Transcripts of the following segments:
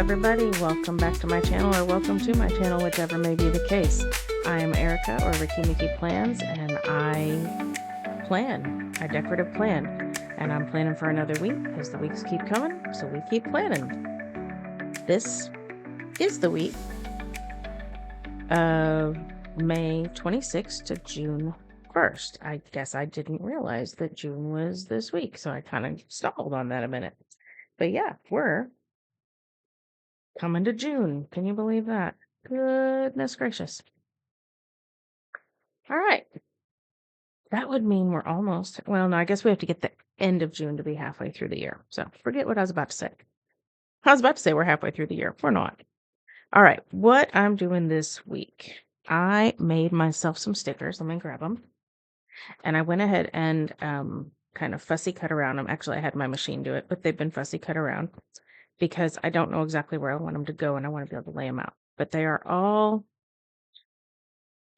everybody. Welcome back to my channel, or welcome to my channel, whichever may be the case. I am Erica, or Ricky Mickey Plans, and I decorative plan. And I'm planning for another week because the weeks keep coming, so we keep planning. This is the week of May 26th to June 1st. I guess I didn't realize that June was this week, so I kind of stumbled on that a minute. But yeah, we're coming to June. Can you believe that? Goodness gracious. All right. That would mean we're almost, well, no, I guess we have to get the end of June to be halfway through the year. So forget what I was about to say. I was about to say we're halfway through the year. We're not. All right. What I'm doing this week, I made myself some stickers. Let me grab them. And I went ahead and kind of fussy cut around them. Actually, I had my machine do it, but they've been fussy cut around because I don't know exactly where I want them to go and I want to be able to lay them out. But they are all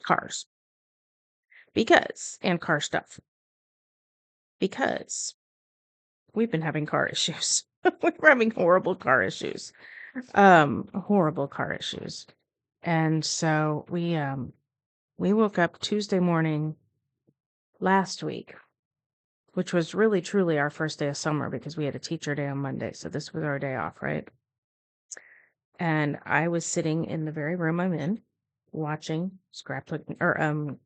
cars. And car stuff. Because we've been having car issues. We're having horrible car issues. Horrible car issues. And so we woke up Tuesday morning last week, which was really truly our first day of summer because we had a teacher day on Monday. So this was our day off, right? And I was sitting in the very room I'm in watching scrapbooking or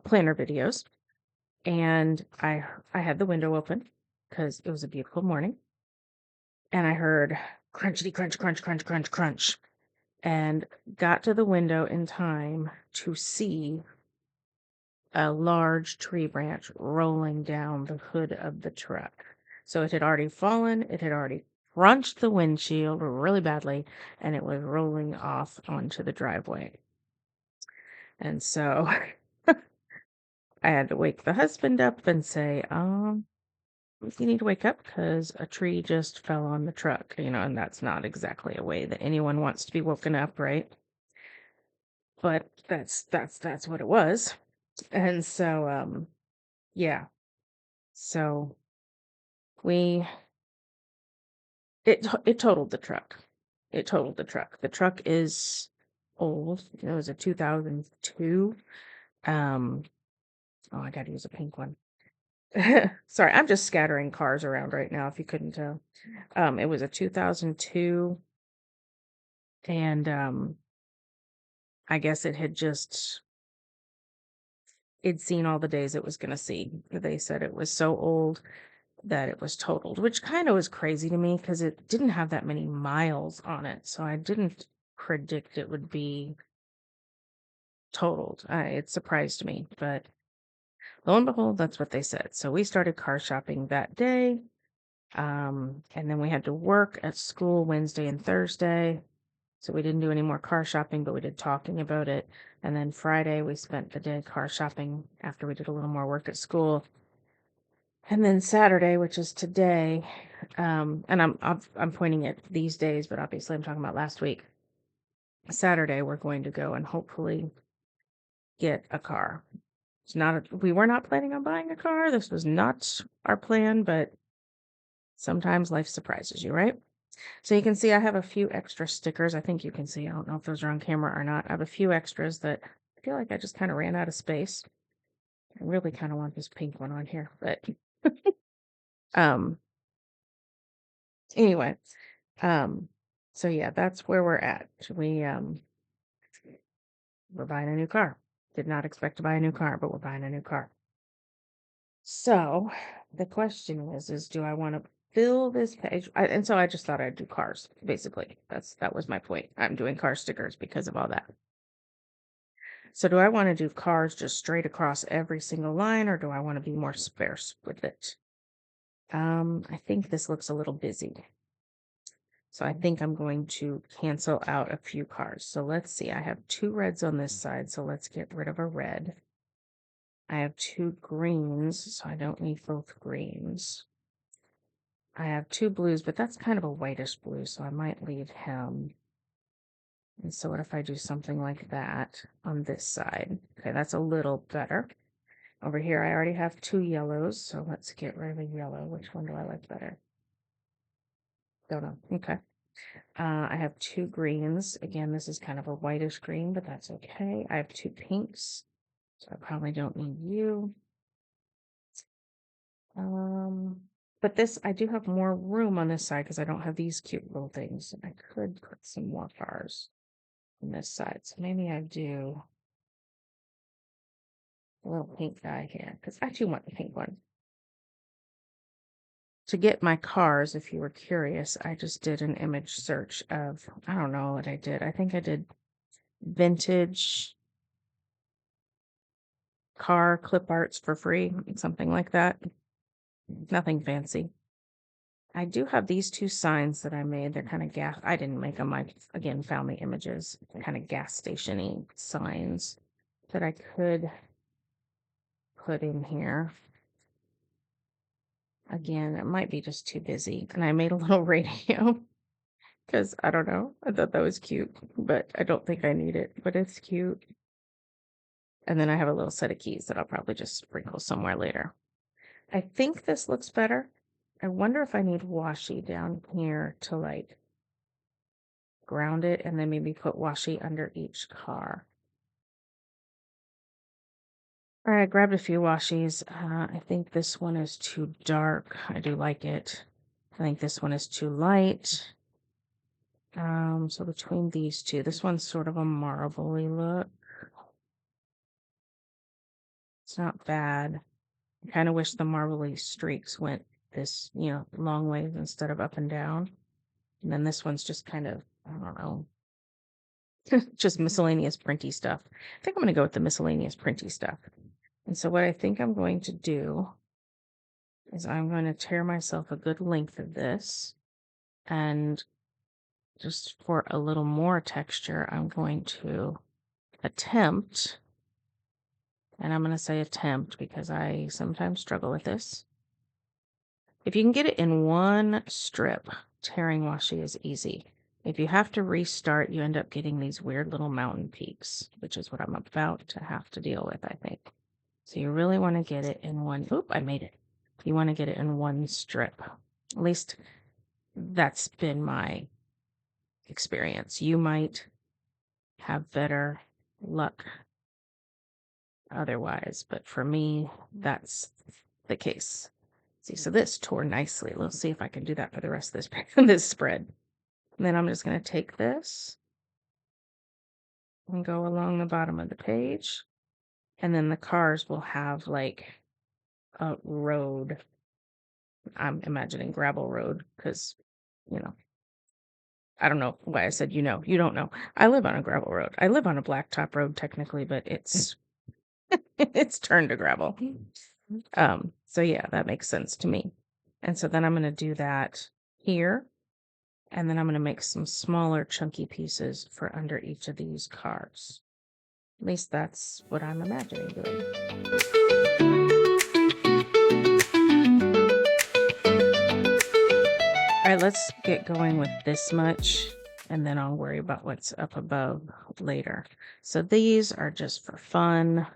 planner videos. And I had the window open because it was a beautiful morning. And I heard crunchity crunch, crunch, crunch, crunch, crunch. And got to the window in time to see a large tree branch rolling down the hood of the truck. So it had already fallen. It had already crunched the windshield really badly. And it was rolling off onto the driveway. And so I had to wake the husband up and say, you need to wake up because a tree just fell on the truck, and that's not exactly a way that anyone wants to be woken up, right? But that's what it was. And so, yeah. So it totaled the truck. It totaled the truck. The truck is old. It was a 2002. I got to use a pink one. Sorry, I'm just scattering cars around right now, if you couldn't tell. It was a 2002, and I guess it'd seen all the days it was going to see. They said it was so old that it was totaled, which kind of was crazy to me because it didn't have that many miles on it, so I didn't predict it would be totaled. It surprised me, but lo and behold, that's what they said. So we started car shopping that day. And then we had to work at school Wednesday and Thursday. So we didn't do any more car shopping, but we did talking about it. And then Friday we spent the day car shopping after we did a little more work at school. And then Saturday, which is today, and I'm pointing at these days, but obviously I'm talking about last week. Saturday we're going to go and hopefully get a car. We were not planning on buying a car. This was not our plan, but sometimes life surprises you, right? So you can see I have a few extra stickers. I think you can see. I don't know if those are on camera or not. I have a few extras that I feel like I just kind of ran out of space. I really kind of want this pink one on here, but anyway. So yeah, that's where we're at. We're buying a new car. Did not expect to buy a new car, but we're buying a new car. So the question is do I want to fill this page? And so I just thought I'd do cars, basically. That was my point. I'm doing car stickers because of all that. So do I want to do cars just straight across every single line, or do I want to be more sparse with it? I think this looks a little busy. So I think I'm going to cancel out a few cars. So let's see. I have 2 reds on this side, so let's get rid of a red. I have 2 greens, so I don't need both greens. I have 2 blues, but that's kind of a whitish blue, so I might leave him. And so what if I do something like that on this side? Okay, that's a little better. Over here, I already have 2 yellows, so let's get rid of a yellow. Which one do I like better? Don't know. Okay. I have two greens. Again, this is kind of a whitish green, but that's okay. I have two pinks, so I probably don't need you. But this, I do have more room on this side because I don't have these cute little things. I could put some more cars on this side. So maybe I do a little pink guy here because I do want the pink one. To get my cars, if you were curious, I just did an image search of, I don't know what I did. I think I did vintage car clip arts for free, something like that. Nothing fancy. I do have these two signs that I made. They're kind of gas. I didn't make them. I again found the images, kind of gas station-y signs that I could put in here. Again, it might be just too busy. And I made a little radio because I don't know. I thought that was cute, but I don't think I need it, but it's cute. And then I have a little set of keys that I'll probably just sprinkle somewhere later. I think this looks better. I wonder if I need washi down here to like ground it and then maybe put washi under each car. All right, I grabbed a few washis. I think this one is too dark. I do like it. I think this one is too light. So between these two, this one's sort of a marbly look. It's not bad. I kind of wish the marbly streaks went this, long ways instead of up and down. And then this one's just kind of, I don't know, just miscellaneous printy stuff. I think I'm going to go with the miscellaneous printy stuff. And so what I think I'm going to do is I'm going to tear myself a good length of this. And just for a little more texture, I'm going to attempt, and I'm going to say attempt because I sometimes struggle with this. If you can get it in one strip, tearing washi is easy. If you have to restart, you end up getting these weird little mountain peaks, which is what I'm about to have to deal with, I think. So you really want to get it in one. Oop, I made it. You want to get it in one strip. At least that's been my experience. You might have better luck otherwise, but for me, that's the case. See, so this tore nicely. Let's see if I can do that for the rest of this this spread. And then I'm just going to take this and go along the bottom of the page. And then the cars will have like a road. I'm imagining gravel road because, I don't know why I said, you don't know. I live on a gravel road. I live on a blacktop road technically, but it's it's turned to gravel. So yeah, that makes sense to me. And so then I'm going to do that here. And then I'm going to make some smaller chunky pieces for under each of these cars. At least that's what I'm imagining doing. All right, let's get going with this much, and then I'll worry about what's up above later. So these are just for fun.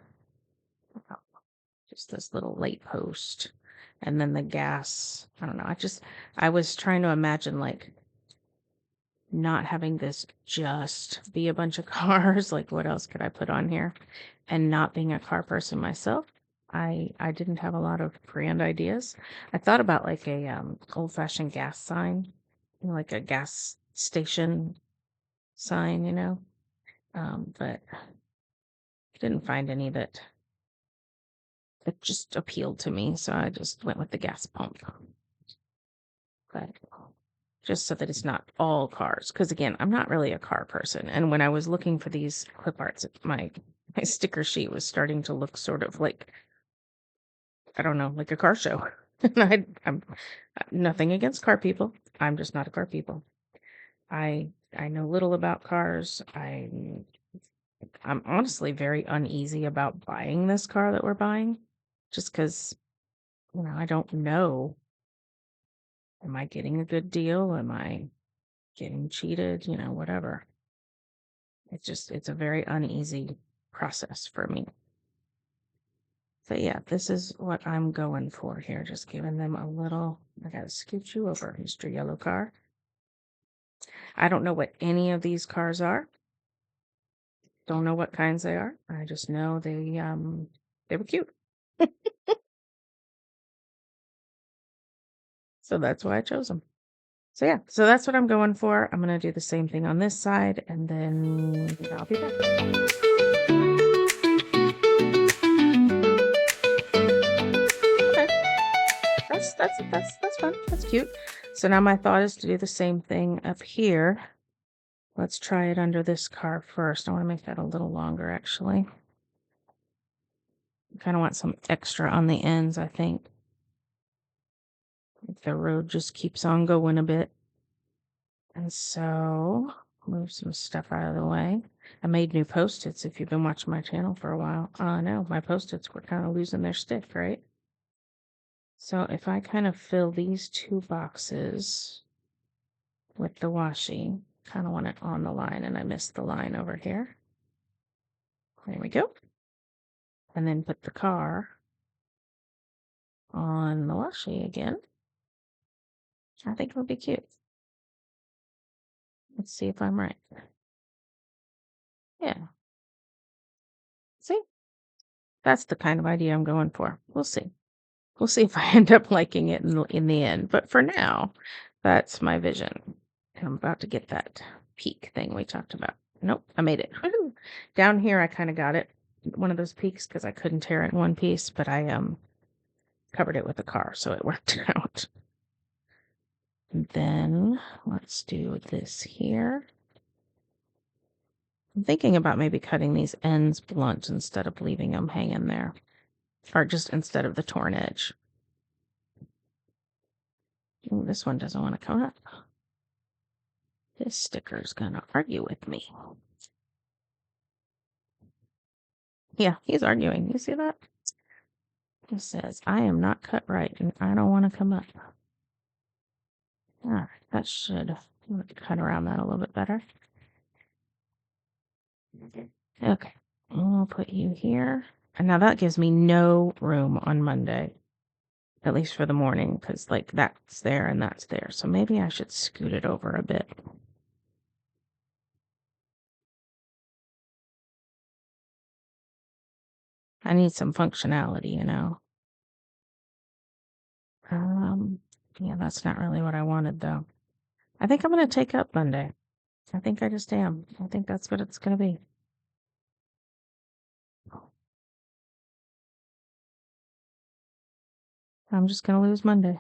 Just this little light post. And then the gas. I don't know. I was trying to imagine like not having this just be a bunch of cars. Like what else could I put on here? And not being a car person myself, I didn't have a lot of grand ideas. I thought about like a old-fashioned gas sign, like a gas station sign, but didn't find any that just appealed to me, so I just went with the gas pump. But just so that it's not all cars, because again, I'm not really a car person. And when I was looking for these clip arts, my sticker sheet was starting to look sort of like, I don't know, like a car show. And I'm nothing against car people. I'm just not a car people. I know little about cars. I'm honestly very uneasy about buying this car that we're buying, just because, I don't know. Am I getting a good deal? Am I getting cheated? Whatever. It's a very uneasy process for me. But yeah, this is what I'm going for here. Just giving them a little, I gotta scoot you over, Mr. Yellow Car. I don't know what any of these cars are. Don't know what kinds they are. I just know they were cute. So that's why I chose them. So yeah, so that's what I'm going for. I'm gonna do the same thing on this side, and then I'll be back. Okay, that's fun. That's cute. So now my thought is to do the same thing up here. Let's try it under this car first. I want to make that a little longer, actually. Kind of want some extra on the ends, I think. If the road just keeps on going a bit. And so, move some stuff out of the way. I made new Post-its if you've been watching my channel for a while. I know, my Post-its were kind of losing their stick, right? So if I kind of fill these two boxes with the washi, kind of want it on the line, and I missed the line over here. There we go. And then put the car on the washi again. I think it'll be cute. Let's see if I'm right. Yeah. See? That's the kind of idea I'm going for. We'll see. We'll see if I end up liking it in the end. But for now, that's my vision. And I'm about to get that peak thing we talked about. Nope, I made it. Woo-hoo. Down here, I kind of got it. One of those peaks because I couldn't tear it in one piece, but I covered it with a car, so it worked out. And then let's do this here. I'm thinking about maybe cutting these ends blunt instead of leaving them hanging there. Or just instead of the torn edge. Ooh, this one doesn't want to come up. This sticker's gonna argue with me. Yeah, he's arguing. You see that? He says, I am not cut right and I don't want to come up. Alright, that should cut around that a little bit better. Okay, we'll put you here. And now that gives me no room on Monday. At least for the morning, because like that's there and that's there. So maybe I should scoot it over a bit. I need some functionality, you know. Yeah, that's not really what I wanted though. I think I'm gonna take up Monday. I think I just am. I think that's what it's gonna be. I'm just gonna lose Monday.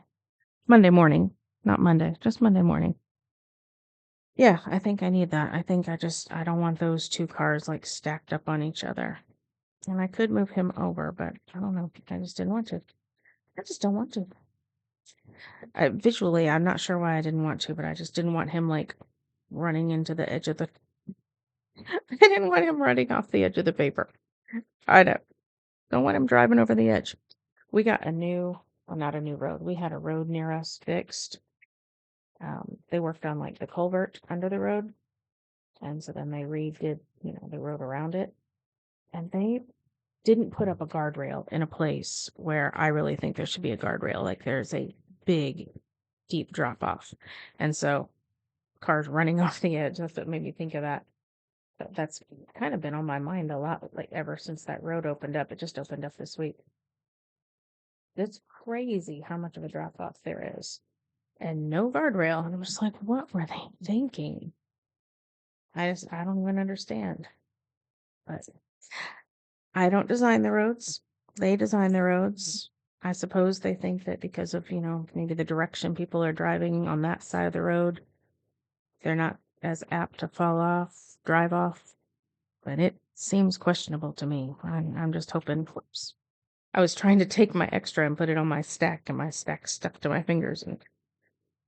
Monday morning, not Monday, just Monday morning. Yeah, I think I need that. I think I don't want those two cars like stacked up on each other. And I could move him over, but I don't know. I just didn't want to. I just don't want to. Visually, I'm not sure why I didn't want to, but I just didn't want him like running into the edge of the. I didn't want him running off the edge of the paper. I don't want him driving over the edge. We got not a new road. We had a road near us fixed. They worked on like the culvert under the road, and so then they redid, the road around it, and they didn't put up a guardrail in a place where I really think there should be a guardrail. Like there's a big, deep drop off, and so cars running off the edge. That's what made me think of that. That's kind of been on my mind a lot, like ever since that road opened up. It just opened up this week. It's crazy how much of a drop off there is, and no guardrail. And I'm just like, what were they thinking? I don't even understand. But I don't design the roads. They design the roads. I suppose they think that because of, maybe the direction people are driving on that side of the road, they're not as apt to drive off. But it seems questionable to me. I'm just hoping. Whoops. I was trying to take my extra and put it on my stack, and my stack stuck to my fingers and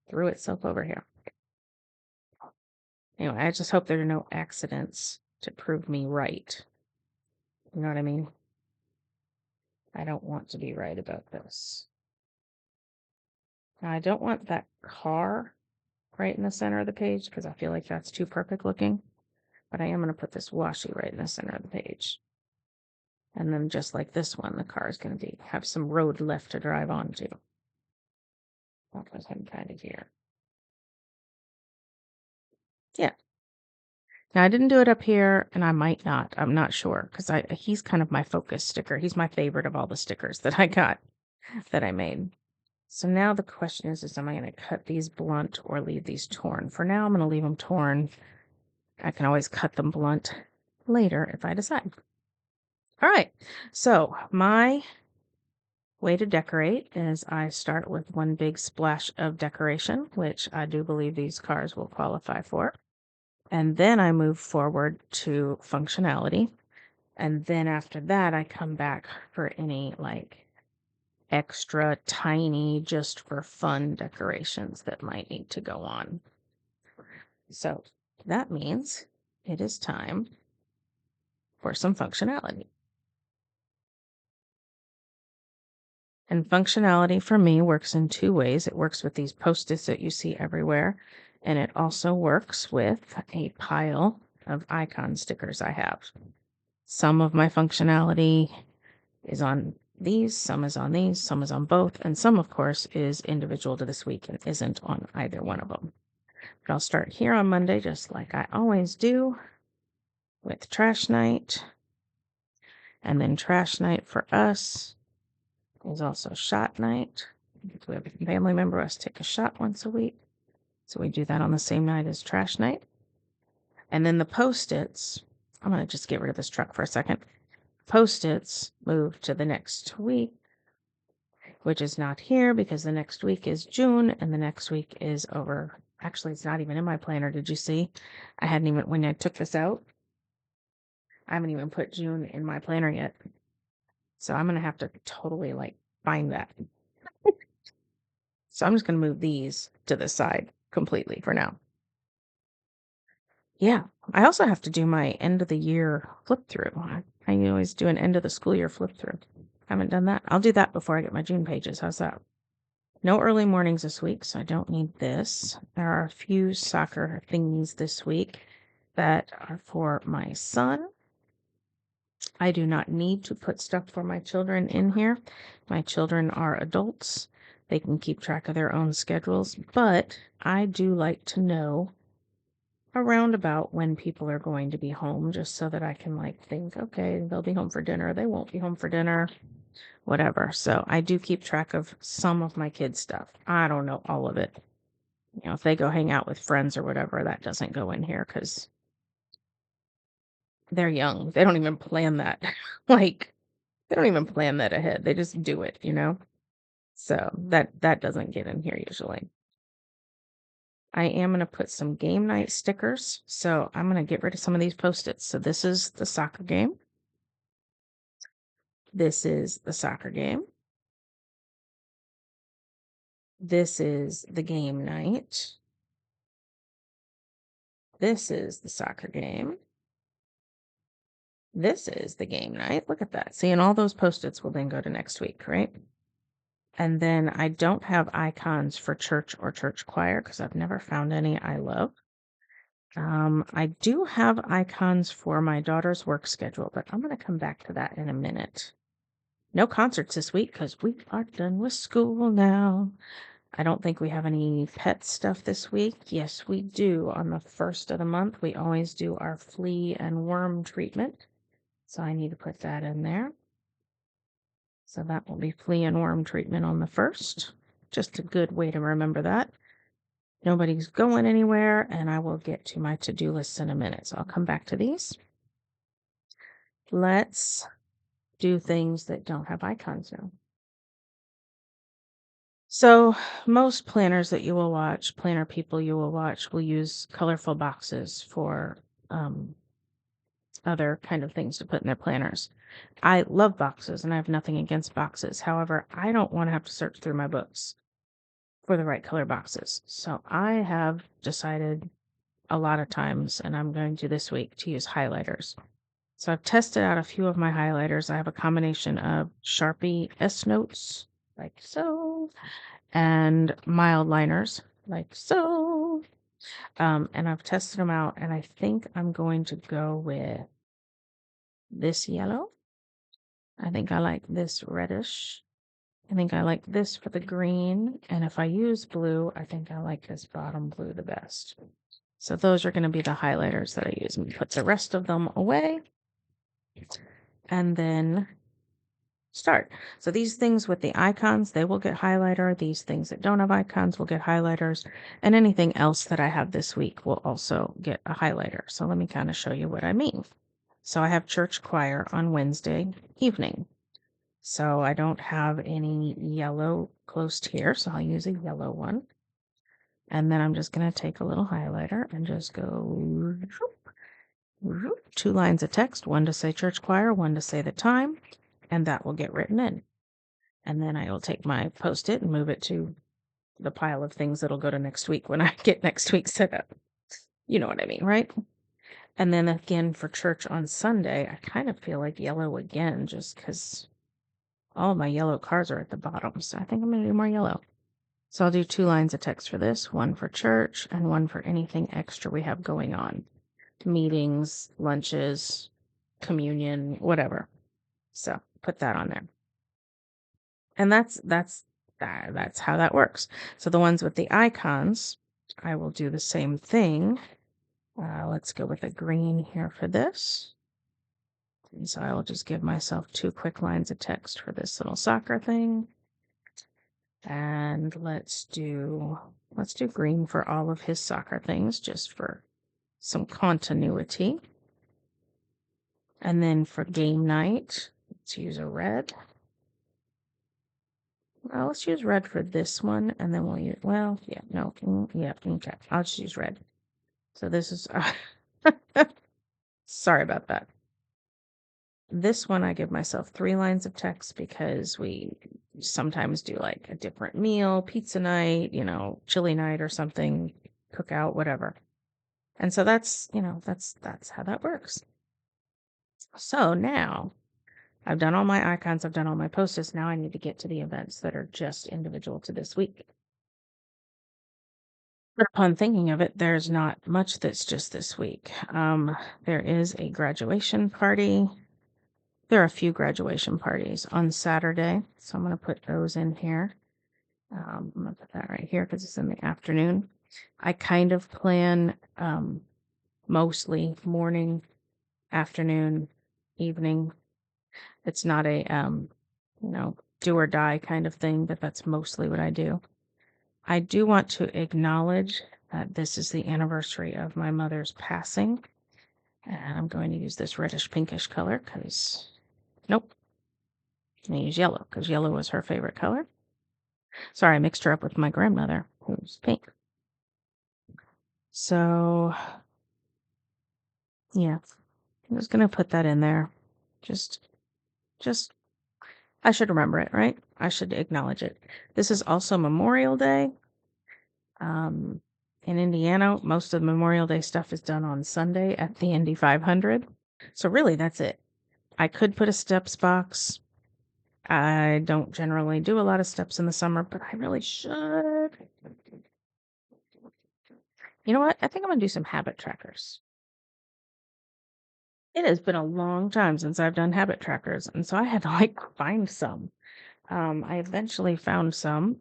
threw itself over here. Anyway, I just hope there are no accidents to prove me right. You know what I mean? I don't want to be right about this. Now, I don't want that car right in the center of the page because I feel like that's too perfect looking. But I am going to put this washi right in the center of the page. And then just like this one, the car is going to have some road left to drive onto. I'll put him kind of here. Yeah. Now I didn't do it up here, and I might not. I'm not sure because he's kind of my focus sticker. He's my favorite of all the stickers that I got that I made. So now the question is am I going to cut these blunt or leave these torn? For now, I'm going to leave them torn. I can always cut them blunt later if I decide. All right. So my way to decorate is I start with one big splash of decoration, which I do believe these cars will qualify for. And then I move forward to functionality. And then after that, I come back for any like extra tiny, just for fun decorations that might need to go on. So that means it is time for some functionality. And functionality for me works in two ways. It works with these post-its that you see everywhere, and it also works with a pile of icon stickers I have. Some of my functionality is on these, some is on these, some is on both, and some, of course, is individual to this week and isn't on either one of them. But I'll start here on Monday, just like I always do, with trash night. And then trash night for us is also shot night. We have a family member us take a shot once a week. So we do that on the same night as trash night. And then the post-its, I'm going to just get rid of this truck for a second. Post-its move to the next week, which is not here because the next week is June and the next week is over. Actually, it's not even in my planner. Did you see? I hadn't even, when I took this out, I haven't even put June in my planner yet. So I'm going to have to totally like find that. So I'm just going to move these to the side completely for now. Yeah. I also have to do my end of the year flip through. I always do an end of the school year flip through. Haven't done that. I'll do that before I get my June pages. How's that? No early mornings this week, so I don't need this. There are a few soccer things this week that are for my son. I do not need to put stuff for my children in here. My children are adults. They can keep track of their own schedules, but I do like to know around about when people are going to be home just so that I can like think, okay, they'll be home for dinner, they won't be home for dinner, whatever. So I do keep track of some of my kids' stuff. I don't know all of it. You know, if they go hang out with friends or whatever, that doesn't go in here because they're young. They don't even plan that. Like, they don't even plan that ahead. They just do it, you know? So that doesn't get in here usually. I am going to put some game night stickers. So I'm going to get rid of some of these post-its. So this is the soccer game. This is the soccer game. This is the game night. This is the soccer game. This is the game night. Look at that. See, and all those post-its will then go to next week, right? And then I don't have icons for church or church choir because I've never found any I love. I do have icons for my daughter's work schedule, but I'm going to come back to that in a minute. No concerts this week because we are done with school now. I don't think we have any pet stuff this week. Yes, we do. On the first of the month, we always do our flea and worm treatment. So I need to put that in there. So that will be flea and worm treatment on the first. Just a good way to remember that. Nobody's going anywhere, and I will get to my to-do list in a minute. So I'll come back to these. Let's do things that don't have icons now. So most planners that you will watch, planner people you will watch, will use colorful boxes for other kind of things to put in their planners. I love boxes and I have nothing against boxes. However, I don't want to have to search through my books for the right color boxes. So I have decided a lot of times, and I'm going to this week, to use highlighters. So I've tested out a few of my highlighters. I have a combination of Sharpie S Notes, like so, and mild liners, like so. And I've tested them out, and I think I'm going to go with this yellow. I think I like this reddish. I think I like this for the green. And if I use blue, I think I like this bottom blue the best. So those are going to be the highlighters that I use. And put the rest of them away. And then start. So these things with the icons, they will get highlighter. These things that don't have icons will get highlighters. And anything else that I have this week will also get a highlighter. So let me kind of show you what I mean. So I have church choir on Wednesday evening. So I don't have any yellow close here, so I'll use a yellow one. And then I'm just going to take a little highlighter and just go 2 lines of text, one to say church choir, one to say the time, and that will get written in. And then I will take my Post-it and move it to the pile of things that'll go to next week when I get next week set up. You know what I mean, right? And then again for church on Sunday, I kind of feel like yellow again, just because all of my yellow cards are at the bottom. So I think I'm going to do more yellow. So I'll do 2 lines of text for this, one for church and one for anything extra we have going on. Meetings, lunches, communion, whatever. So put that on there. And that's how that works. So the ones with the icons, I will do the same thing. Let's go with a green here for this. And so I will just give myself 2 quick lines of text for this little soccer thing. And let's do green for all of his soccer things, just for some continuity. And then for game night, let's use a red. Well, let's use red for this one, and then we'll use, well, yeah, no, yeah, okay. I'll just use red. So this is, sorry about that. This one, I give myself 3 lines of text because we sometimes do like a different meal, pizza night, chili night or something, cookout, whatever. And so that's how that works. So now I've done all my icons, I've done all my Post-its. Now I need to get to the events that are just individual to this week. But upon thinking of it, there's not much that's just this week. There is a graduation party. There are a few graduation parties on Saturday, so I'm going to put those in here. I'm going to put that right here because it's in the afternoon. I kind of plan mostly morning, afternoon, evening. It's not a do or die kind of thing, but that's mostly what I do. I do want to acknowledge that this is the anniversary of my mother's passing. And I'm going to use this reddish pinkish color because, nope. I'm going to use yellow because yellow was her favorite color. Sorry, I mixed her up with my grandmother, who's pink. So, yeah, I'm just going to put that in there. Just, I should remember it, right? I should acknowledge it. This is also Memorial Day. In Indiana, most of the Memorial Day stuff is done on Sunday at the Indy 500. So really, that's it. I could put a steps box. I don't generally do a lot of steps in the summer, but I really should. You know what? I think I'm going to do some habit trackers. It has been a long time since I've done habit trackers, and so I had to find some. I eventually found some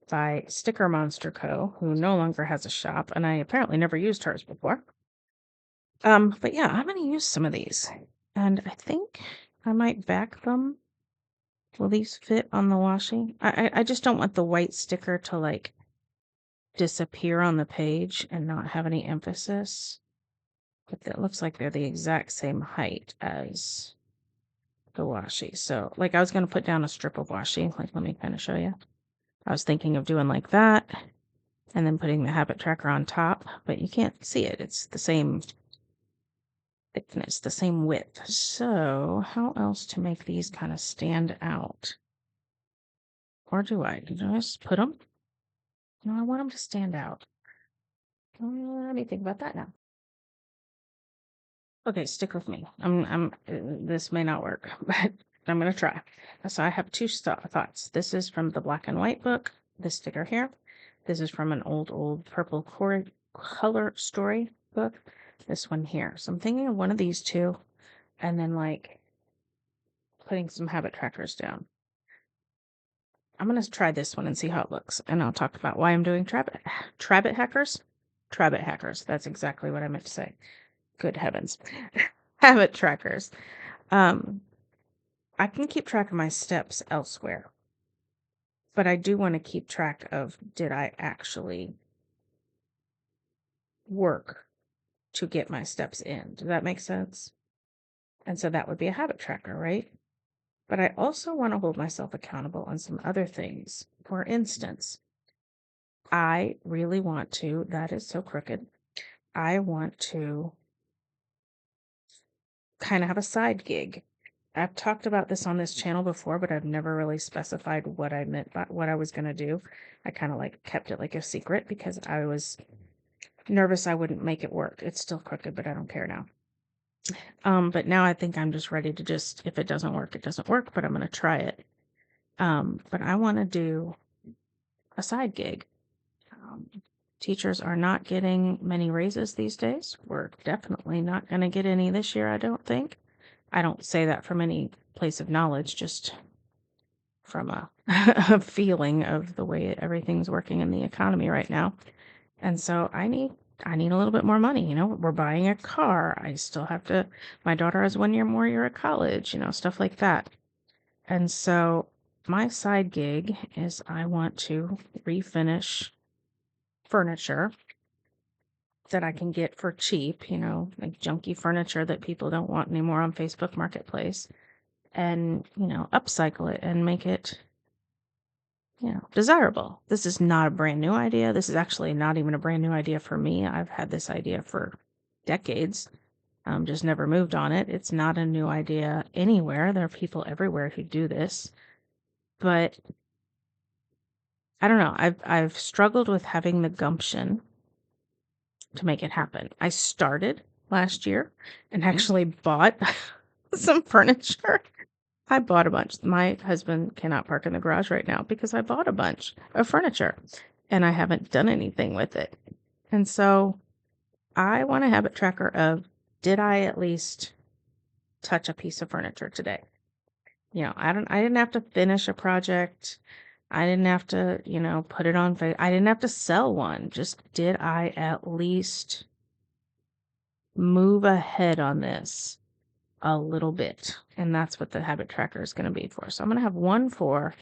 by Sticker Monster Co., who no longer has a shop, and I apparently never used hers before. But yeah, I'm going to use some of these, and I think I might back them. Will these fit on the washi? I just don't want the white sticker to disappear on the page and not have any emphasis. But it looks like they're the exact same height as the washi. So I was going to put down a strip of washi. Let me kind of show you. I was thinking of doing like that and then putting the habit tracker on top, but you can't see it. It's the same thickness, the same width. So how else to make these kind of stand out? Or do I? Do I just put them? No, I want them to stand out. Let me think about that now. Okay, stick with me. This may not work, but I'm going to try. So I have 2 thoughts. This is from the black and white book, this sticker here. This is from an old purple color story book. This one here. So I'm thinking of one of these 2 and then putting some habit trackers down. I'm going to try this one and see how it looks. And I'll talk about why I'm doing Trabbit hackers. Habit hackers. That's exactly what I meant to say. Good heavens. Habit trackers. I can keep track of my steps elsewhere, but I do want to keep track of, did I actually work to get my steps in? Does that make sense? And so that would be a habit tracker, right? But I also want to hold myself accountable on some other things. For instance, I really want to, that is so crooked, I want to kind of have a side gig. I've talked about this on this channel before, but I've never really specified what I meant by what I was going to do. I kind of like kept it like a secret because I was nervous I wouldn't make it work. It's still crooked, but I don't care now. But now I think I'm just ready to just, if it doesn't work, it doesn't work, but I'm going to try it. But I want to do a side gig. Teachers are not getting many raises these days. We're definitely not going to get any this year, I don't think. I don't say that from any place of knowledge, just from a feeling of the way everything's working in the economy right now. And so I need a little bit more money. We're buying a car. I still have to, my daughter has 1 year more year at college, stuff like that. And so my side gig is I want to refinish furniture that I can get for cheap, like junky furniture that people don't want anymore on Facebook Marketplace, and, upcycle it and make it, desirable. This is not a brand new idea. This is actually not even a brand new idea for me. I've had this idea for decades, just never moved on it. It's not a new idea anywhere. There are people everywhere who do this, but I don't know. I've struggled with having the gumption to make it happen. I started last year and actually bought some furniture. I bought a bunch. My husband cannot park in the garage right now because I bought a bunch of furniture and I haven't done anything with it. And so I want a habit tracker of, did I at least touch a piece of furniture today? I didn't have to finish a project. I didn't have to, put it on I didn't have to sell one. Just, did I at least move ahead on this a little bit? And that's what the habit tracker is going to be for. So I'm going to have one for,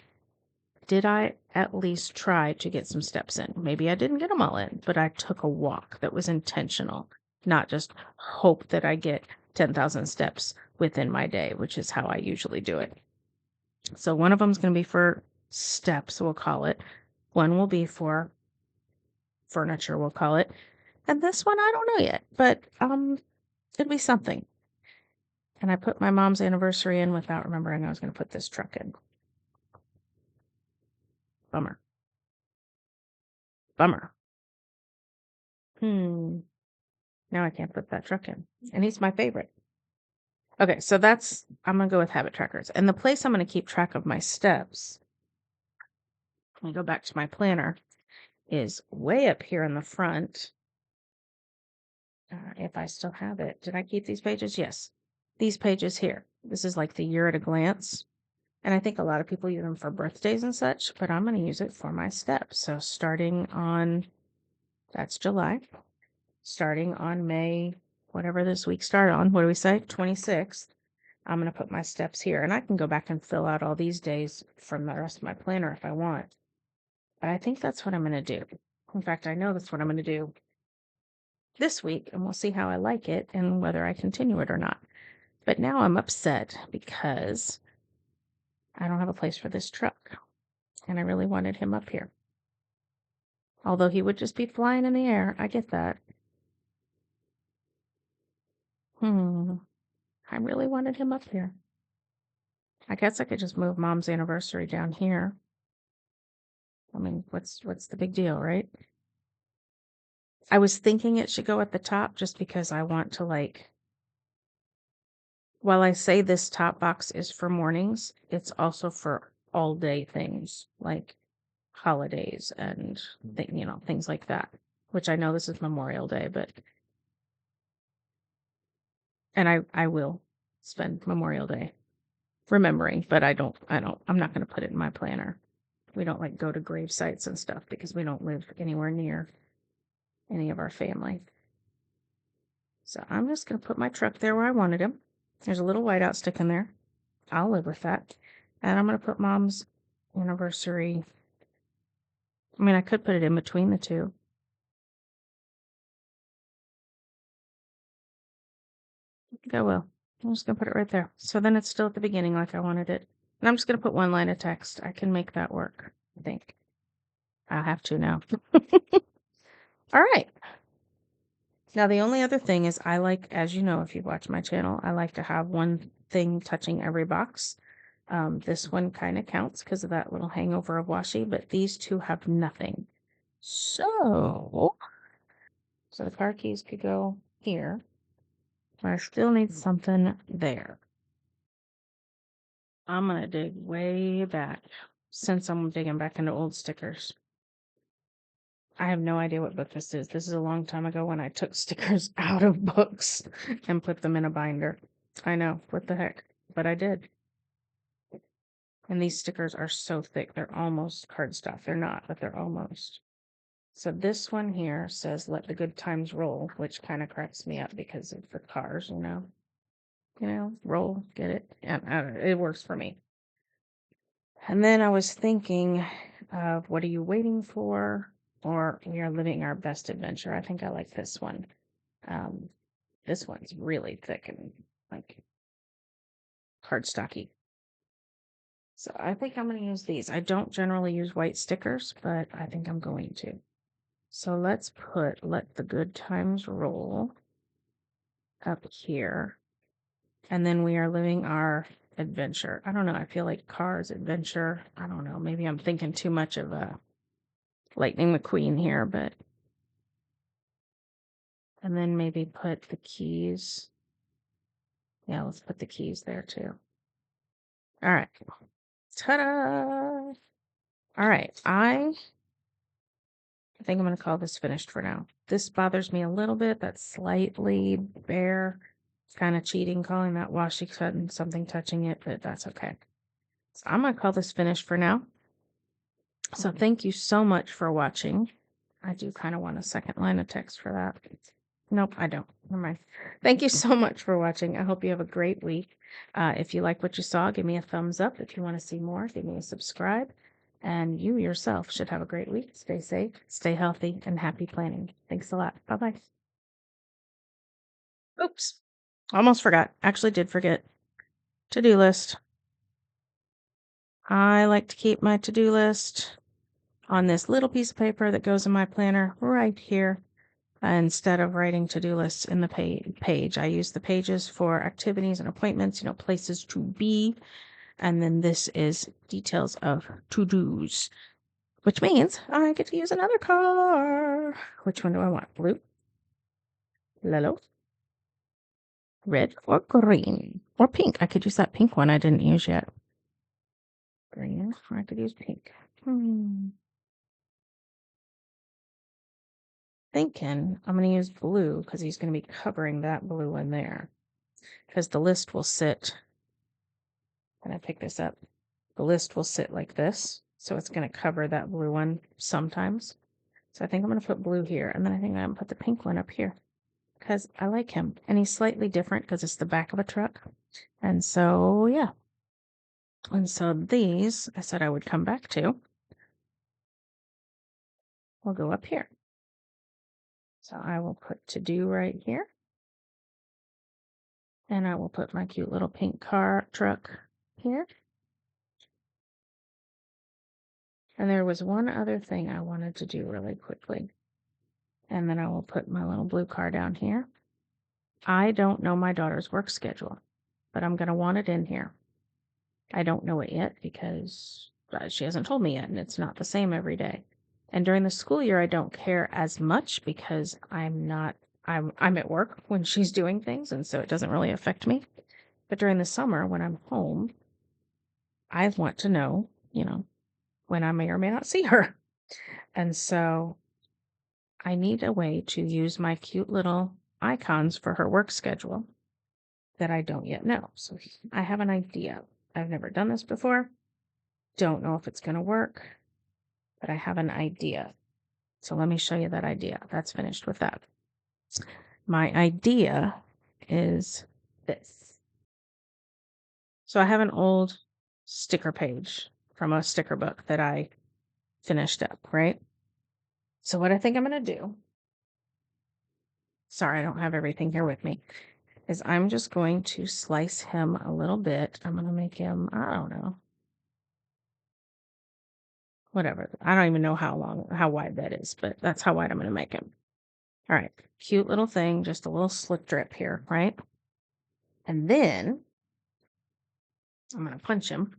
did I at least try to get some steps in? Maybe I didn't get them all in, but I took a walk that was intentional, not just hope that I get 10,000 steps within my day, which is how I usually do it. So one of them is going to be for steps, we'll call it. One will be for furniture, we'll call it. And this one, I don't know yet, but it'll be something. And I put my mom's anniversary in without remembering I was going to put this truck in. Bummer. Now I can't put that truck in. And he's my favorite. Okay, so I'm going to go with habit trackers. And the place I'm going to keep track of my steps, let me go back to my planner, is way up here in the front. If I still have it. Did I keep these pages? Yes. These pages here. This is like the year at a glance. And I think a lot of people use them for birthdays and such, but I'm going to use it for my steps. So starting on, that's July, starting on May, whatever this week started on, what do we say? 26th. I'm going to put my steps here, and I can go back and fill out all these days from the rest of my planner if I want. But I think that's what I'm going to do. In fact, I know that's what I'm going to do this week, and we'll see how I like it and whether I continue it or not. But now I'm upset because I don't have a place for this truck, and I really wanted him up here. Although he would just be flying in the air. I get that. I really wanted him up here. I guess I could just move Mom's anniversary down here. I mean, what's the big deal, right? I was thinking it should go at the top just because I want to, while I say this top box is for mornings, it's also for all day things like holidays and things like that, which I know this is Memorial Day, and I will spend Memorial Day remembering, but I'm not going to put it in my planner. We don't go to grave sites and stuff because we don't live anywhere near any of our family. So I'm just going to put my truck there where I wanted him. There's a little whiteout stick in there. I'll live with that. And I'm going to put Mom's anniversary. I mean, I could put it in between the two. I think I will. I'm just going to put it right there. So then it's still at the beginning like I wanted it. And I'm just going to put one line of text. I can make that work, I think. I'll have to now. All right. Now, the only other thing is I like, as you know, if you watch my channel, I like to have one thing touching every box. This one kind of counts because of that little hangover of washi, but these two have nothing. So the car keys could go here. But I still need something there. I'm going to dig way back since I'm digging back into old stickers. I have no idea what book this is. This is a long time ago when I took stickers out of books and put them in a binder. I know, what the heck, but I did. And these stickers are so thick, they're almost cardstock. They're not, but they're almost. So this one here says, let the good times roll, which kind of cracks me up because of the cars, roll, get it? Yeah, I don't know, it works for me. And then I was thinking of what are you waiting for? Or we are living our best adventure. I think I like this one. This one's really thick and like cardstocky. So I think I'm going to use these. I don't generally use white stickers, but I think I'm going to. So let's put let the good times roll up here. And then we are living our adventure. I don't know. I feel like cars, adventure. I don't know. Maybe I'm thinking too much of Lightning McQueen here, but. And then maybe put the keys. Yeah, let's put the keys there too. All right. Ta-da! All right. I think I'm going to call this finished for now. This bothers me a little bit. That's slightly bare. It's kind of cheating calling that washi cut and something touching it, but that's okay. So I'm going to call this finished for now. So thank you so much for watching. I do kind of want a second line of text for that. Nope, I don't. Never mind. Thank you so much for watching. I hope you have a great week. If you like what you saw, give me a thumbs up. If you want to see more, give me a subscribe. And you yourself should have a great week. Stay safe, stay healthy, and happy planning. Thanks a lot. Bye-bye. Oops. Almost forgot. Actually did forget. To-do list. I like to keep my to-do list on this little piece of paper that goes in my planner right here. Instead of writing to-do lists in the page, I use the pages for activities and appointments, places to be. And then this is details of to-dos, which means I get to use another car. Which one do I want? Blue, yellow, red, or green, or pink? I could use that pink one I didn't use yet. Green, or I could use pink. Thinking I'm going to use blue because he's going to be covering that blue in there. Because the list will sit, when I pick this up, the list will sit like this. So it's going to cover that blue one sometimes. So I think I'm going to put blue here. And then I think I'm going to put the pink one up here. Because I like him. And he's slightly different because it's the back of a truck. And so, yeah. And so these, I said I would come back to. We'll go up here. So I will put to do right here. And I will put my cute little pink car truck here. And there was one other thing I wanted to do really quickly. And then I will put my little blue car down here. I don't know my daughter's work schedule, but I'm going to want it in here. I don't know it yet because she hasn't told me yet, and it's not the same every day. And during the school year, I don't care as much because I'm at work when she's doing things, and so it doesn't really affect me. But during the summer, when I'm home, I want to know, when I may or may not see her. And so I need a way to use my cute little icons for her work schedule that I don't yet know. So I have an idea. I've never done this before. Don't know if it's going to work, but I have an idea. So let me show you that idea. That's finished with that. My idea is this. So I have an old sticker page from a sticker book that I finished up, right? So what I think I'm going to do, sorry, I don't have everything here with me, is I'm just going to slice him a little bit. I'm going to make him, I don't know, whatever. I don't even know how wide that is, but that's how wide I'm going to make him. All right, cute little thing, just a little slip drip here, right? And then I'm going to punch him.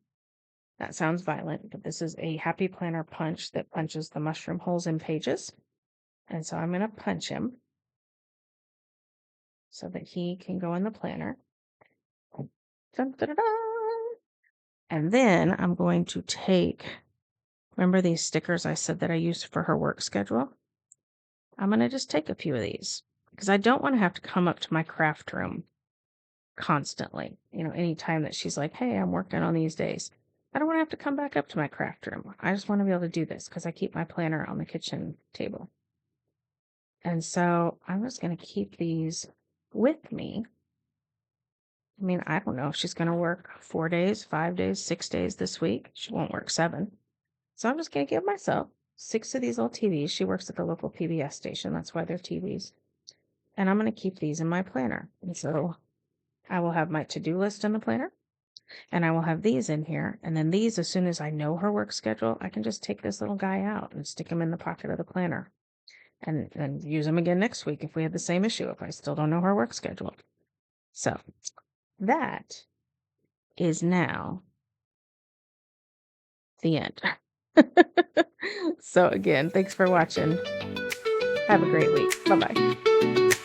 That sounds violent, but this is a Happy Planner punch that punches the mushroom holes in pages. And so I'm going to punch him so that he can go in the planner. Dun, dun, dun, dun. And then I'm going to take, remember these stickers I said that I used for her work schedule? I'm going to just take a few of these because I don't want to have to come up to my craft room constantly. Anytime that she's like, hey, I'm working on these days. I don't want to have to come back up to my craft room. I just want to be able to do this because I keep my planner on the kitchen table. And so I'm just going to keep these with me. I mean, I don't know if she's going to work 4 days, 5 days, 6 days this week. She won't work 7. So I'm just going to give myself 6 of these little TVs. She works at the local PBS station. That's why they're TVs. And I'm going to keep these in my planner. And so I will have my to-do list in the planner. And I will have these in here. And then these, as soon as I know her work schedule, I can just take this little guy out and stick him in the pocket of the planner. And use them again next week if we have the same issue, if I still don't know her work schedule. So that is now the end. So again, thanks for watching. Have a great week. Bye-bye.